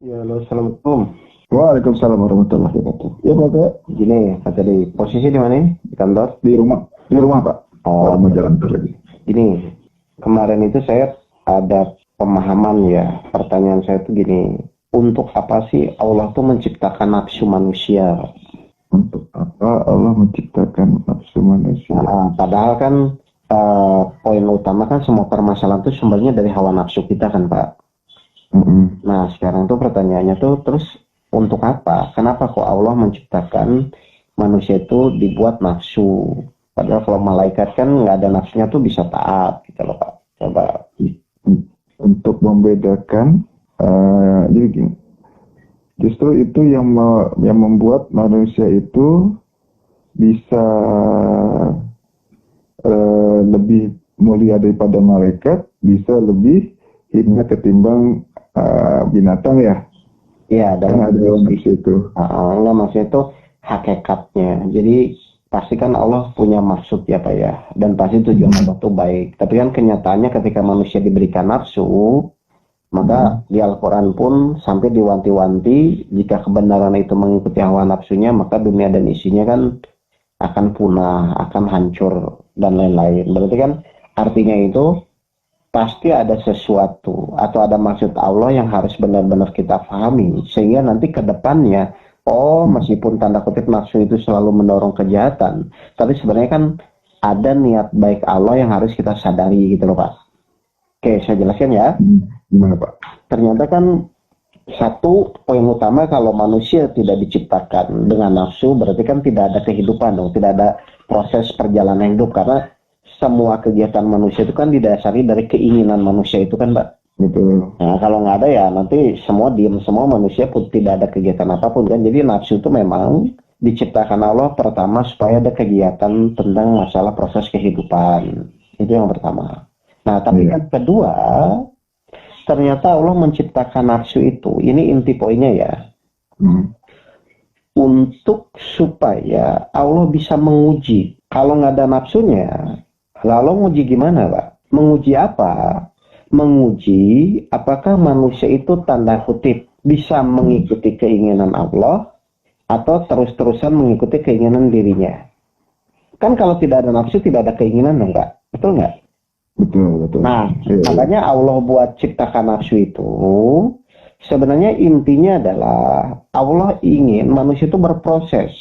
Ya, halo, assalamualaikum. Waalaikumsalam warahmatullahi wabarakatuh. Ya Pak, Gini, Pak tadi posisi di mana ini? Di kantor? di rumah Pak. Oh, Baru mau jalan terus lagi. gini. Kemarin itu saya ada pemahaman ya. Pertanyaan saya tuh gini. Untuk apa sih Allah tuh menciptakan nafsu manusia? Untuk apa Allah menciptakan nafsu manusia? Padahal kan poin utama kan semua permasalahan tuh sumbernya dari hawa nafsu kita kan, Pak. Mm-mm. Nah, sekarang tuh pertanyaannya tuh terus untuk apa? Kenapa kok Allah menciptakan manusia itu dibuat nafsu? Padahal kalau malaikat kan nggak ada nafsunya tuh bisa taat gitu loh, Pak. Coba. Untuk membedakan, jadi gini, justru itu yang membuat manusia itu bisa lebih mulia daripada malaikat, bisa lebih hina ketimbang binatang ya. Iya, Karena dalam ada hawa nafsu itu. enggak maksudnya itu hakikatnya. Jadi pasti kan Allah punya maksud ya, Pak ya. Dan pasti tujuan Allah tuh baik. Tapi kan kenyataannya ketika manusia diberikan nafsu, maka di Al-Quran pun sampai diwanti-wanti jika kebenaran itu mengikuti hawa nafsunya, maka dunia dan isinya kan akan punah, akan hancur, dan lain-lain. Berarti kan artinya itu pasti ada sesuatu atau ada maksud Allah yang harus benar-benar kita pahami. Sehingga nanti ke depannya, oh meskipun tanda kutip nafsu itu selalu mendorong kejahatan, tapi sebenarnya kan ada niat baik Allah yang harus kita sadari gitu loh, Pak. Oke, saya jelaskan ya. Gimana Pak? Ternyata kan satu poin utama kalau manusia tidak diciptakan dengan nafsu berarti kan tidak ada kehidupan dong, tidak ada proses perjalanan hidup karena semua kegiatan manusia itu kan didasari dari keinginan manusia itu kan, Mbak. Betul. Nah, kalau nggak ada ya nanti semua diem semua manusia pun tidak ada kegiatan apapun kan. Jadi nafsu itu memang diciptakan Allah pertama supaya ada kegiatan tentang masalah proses kehidupan. Itu yang pertama. Nah, tapi Iya. yang kedua, ternyata Allah menciptakan nafsu itu, ini inti poinnya ya, Hmm. untuk supaya Allah bisa menguji. Kalau nggak ada nafsunya, lalu menguji gimana, Pak? Menguji apa? Menguji apakah manusia itu tanda kutip bisa mengikuti keinginan Allah atau terus-terusan mengikuti keinginan dirinya. Kan kalau tidak ada nafsu, tidak ada keinginan, enggak? Betul nggak? Betul. Nah, Iya. makanya Allah buat ciptakan nafsu itu, sebenarnya intinya adalah Allah ingin manusia itu berproses.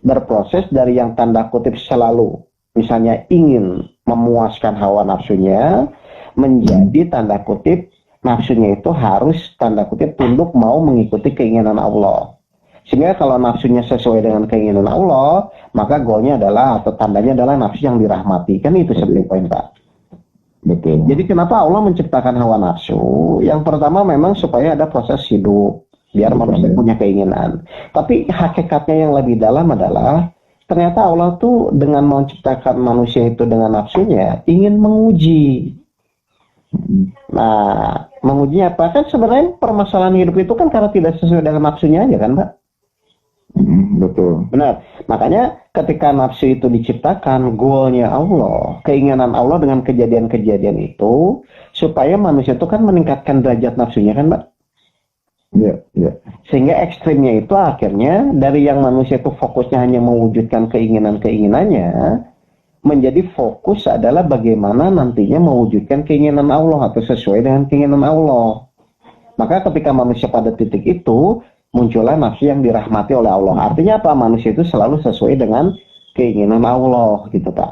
Berproses dari yang tanda kutip selalu, misalnya ingin memuaskan hawa nafsunya, menjadi tanda kutip nafsunya itu harus tanda kutip tunduk mau mengikuti keinginan Allah. Sehingga kalau nafsunya sesuai dengan keinginan Allah, maka goalnya adalah atau tandanya adalah nafsu yang dirahmati. Kan itu sebenarnya poin, Pak. Betul. Jadi kenapa Allah menciptakan hawa nafsu? Yang pertama memang supaya ada proses hidup, biar manusia punya keinginan. Tapi hakikatnya yang lebih dalam adalah ternyata Allah tuh dengan menciptakan manusia itu dengan nafsunya ingin menguji. Nah, menguji apa? Kan sebenarnya permasalahan hidup itu kan karena tidak sesuai dengan nafsunya aja kan, Pak? Betul. Benar. Makanya ketika nafsu itu diciptakan, goalnya Allah, keinginan Allah dengan kejadian-kejadian itu, supaya manusia itu kan meningkatkan derajat nafsunya kan, Mbak? Iya. Sehingga ekstrimnya itu akhirnya dari yang manusia itu fokusnya hanya mewujudkan keinginan-keinginannya, menjadi fokus adalah bagaimana nantinya mewujudkan keinginan Allah atau sesuai dengan keinginan Allah. Maka ketika manusia pada titik itu, muncullah nafsu yang dirahmati oleh Allah. Artinya apa? Manusia itu selalu sesuai dengan keinginan Allah, gitu, Pak.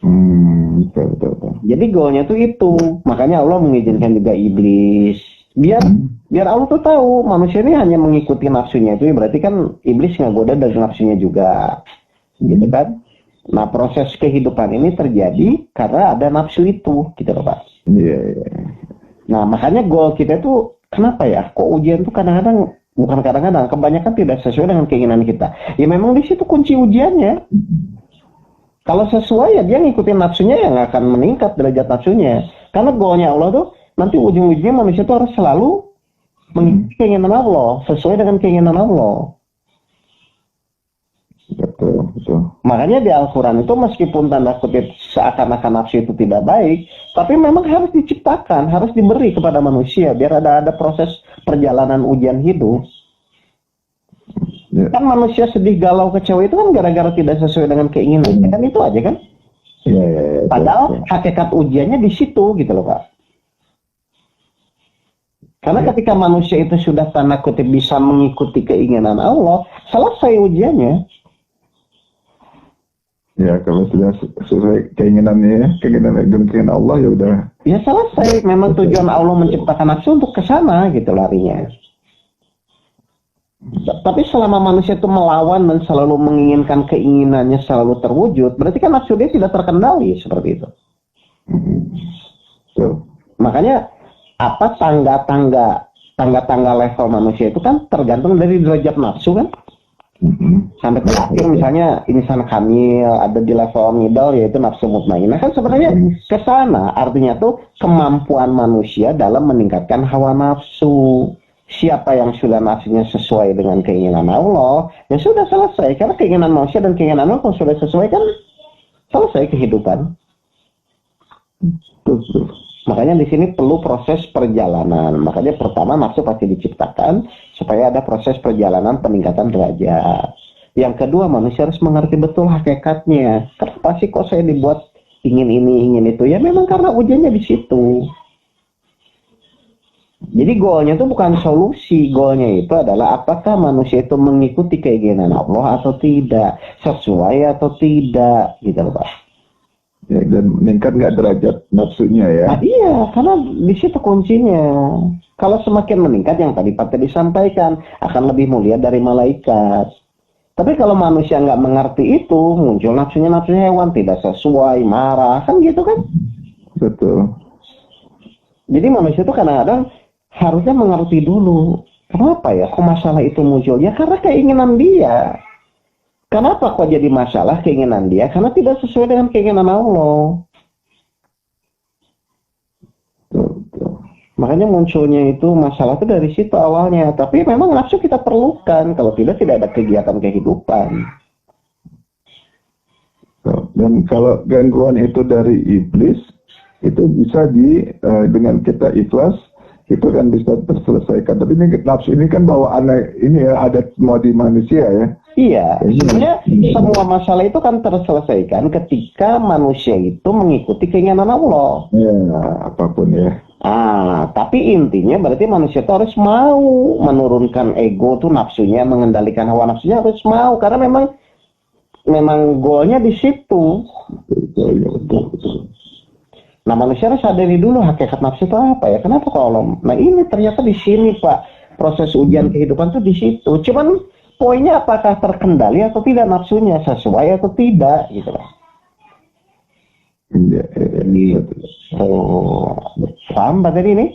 Betul. Jadi goalnya tuh itu. Makanya Allah mengizinkan juga iblis. Biar Allah tuh tahu manusia ini hanya mengikuti nafsunya itu, berarti kan iblis nggak dari nafsunya juga, gitu kan? Nah, proses kehidupan ini terjadi karena ada nafsu itu, gitu loh, Pak. Iya. Nah, makanya goal kita itu kenapa ya? Kok ujian tuh kadang-kadang, bukan kadang-kadang, kebanyakan tidak sesuai dengan keinginan kita. Ya memang di situ kunci ujiannya. Kalau sesuai ya dia ngikutin nafsunya ya nggak akan meningkat derajat nafsunya. Karena goalnya Allah tuh nanti ujung-ujungnya manusia tuh harus selalu mengikuti keinginan Allah, sesuai dengan keinginan Allah. Betul. betul. Makanya di Al-Quran itu meskipun tanda kutip seakan-akan nafsu itu tidak baik, tapi memang harus diciptakan, harus diberi kepada manusia biar ada proses perjalanan ujian hidup. Ya, Kan manusia sedih, galau, kecewa itu kan gara-gara tidak sesuai dengan keinginannya, kan itu aja kan? ya, Padahal betul. hakikat ujiannya di situ gitu loh Pak. Karena Ya, ketika manusia itu sudah tanda kutip bisa mengikuti keinginan Allah, selesai ujiannya. ya kalau sudah sesuai keinginannya, keinginan Allah ya udah. Ya selesai. Memang tujuan Allah menciptakan nafsu untuk ke sana gitu larinya. Tapi selama manusia itu melawan dan selalu menginginkan keinginannya selalu terwujud, berarti kan nafsu dia tidak terkendali seperti itu. Betul. Makanya apa tangga-tangga level manusia itu kan tergantung dari derajat nafsu kan. Sampai terakhir misalnya insan kamil ada di level middle yaitu nafsu mutmainah kan sebenarnya ke sana, artinya tuh kemampuan manusia dalam meningkatkan hawa nafsu. Siapa yang sudah nafsunya sesuai dengan keinginan Allah, ya sudah selesai. Karena keinginan manusia dan keinginan Allah kalau sudah sesuai kan selesai kehidupan. Betul. Makanya di sini perlu proses perjalanan. Makanya pertama nafsu pasti diciptakan supaya ada proses perjalanan peningkatan derajat. Yang kedua manusia harus mengerti betul hakikatnya. Kenapa sih kok saya dibuat ingin ini, ingin itu? Ya memang karena ujiannya di situ. Jadi goalnya itu bukan solusi. Goalnya itu adalah apakah manusia itu mengikuti keinginan Allah atau tidak. Sesuai atau tidak. Gitu loh Pak. Ya, dan meningkat nggak derajat nafsunya ya. Nah, iya, karena di situ kuncinya. Kalau semakin meningkat yang tadi Pak tadi sampaikan akan lebih mulia dari malaikat. Tapi kalau manusia nggak mengerti itu, muncul nafsunya hewan tidak sesuai, marah, kan gitu kan? Betul. Jadi manusia itu kadang-kadang harusnya mengerti dulu. Kenapa ya? Kok masalah itu muncul? Ya karena keinginan dia. Kenapa kok jadi masalah keinginan dia? Karena tidak sesuai dengan keinginan Allah. Betul. Makanya munculnya itu masalah itu dari situ awalnya. Tapi memang nafsu kita perlukan. Kalau tidak ada kegiatan kehidupan. Dan kalau gangguan itu dari iblis, itu bisa dengan kita ikhlas, itu kan bisa terselesaikan. Tapi ini nafsu ini kan bawaan ini ya, ada semua di manusia ya. Iya, sebenarnya semua masalah itu kan terselesaikan ketika manusia itu mengikuti keinginan Allah. Ya, apapun ya. Tapi intinya berarti manusia itu harus mau menurunkan ego tuh nafsunya, mengendalikan hawa nafsunya harus mau karena memang goalnya di situ. Betul. Nah manusia harus sadari dulu hakikat nafsu itu apa ya? Kenapa kalau? Nah ini ternyata di sini Pak proses ujian kehidupan tuh di situ. Cuman poinnya apakah terkendali atau tidak nafsunya sesuai atau tidak gitu lah. Iya. Paham Pak tadi ini?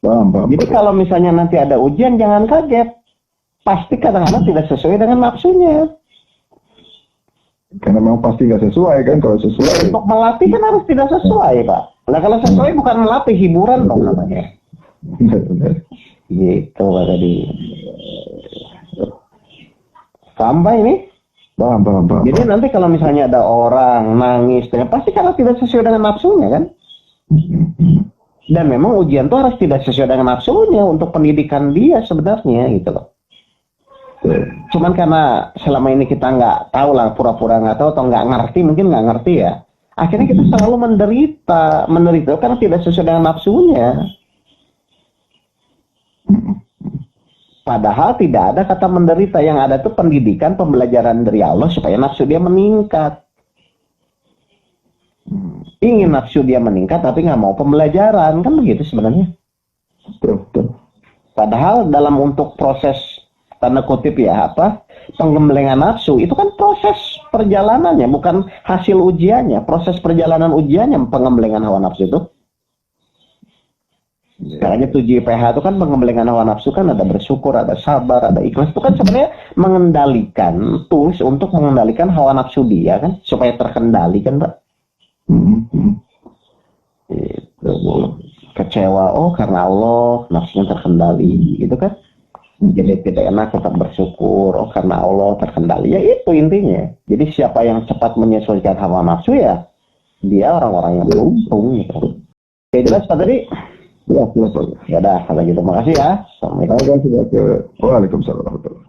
Paham. Jadi kalau misalnya nanti ada ujian jangan kaget. Pasti kadang-kadang tidak sesuai dengan nafsunya. Karena memang pasti nggak sesuai kan, kalau sesuai. Untuk melatih kan harus tidak sesuai Pak. Nah kalau sesuai bukan melatih, hiburan dong namanya. Benar. Gitu Pak tadi. Paham Pak ini? Paham. Jadi nanti kalau misalnya ada orang nangis, pasti karena tidak sesuai dengan nafsunya kan? Dan memang ujian itu harus tidak sesuai dengan nafsunya untuk pendidikan dia sebenarnya gitu loh. Cuman karena selama ini kita nggak tahu lah, pura-pura nggak tahu atau nggak ngerti, mungkin nggak ngerti ya. Akhirnya kita selalu menderita karena tidak sesuai dengan nafsunya. Padahal tidak ada kata menderita, yang ada itu pendidikan, pembelajaran dari Allah supaya nafsu dia meningkat. Ingin nafsu dia meningkat tapi nggak mau pembelajaran, kan begitu sebenarnya. Betul. Padahal dalam untuk proses tanda kutip ya penggemblengan nafsu itu kan proses perjalanannya, bukan hasil ujiannya. Proses perjalanan ujiannya penggemblengan hawa nafsu itu. Makanya 7PH itu kan pengembelengan hawa nafsu kan ada bersyukur, ada sabar, ada ikhlas. Itu kan sebenarnya mengendalikan tools untuk mengendalikan hawa nafsu dia kan supaya terkendali kan Pak. Itu kecewa karena Allah nafsunya terkendali gitu kan. jadi tidak enak tetap bersyukur. Oh karena Allah terkendali. Ya itu intinya. Jadi siapa yang cepat menyesuaikan hawa nafsu ya dia orang-orang yang beruntung gitu. Oke jelas Pak tadi? Ya, silakan. Ya udah kalau gitu makasih ya. Assalamualaikum. Waalaikumsalam warahmatullahi wabarakatuh.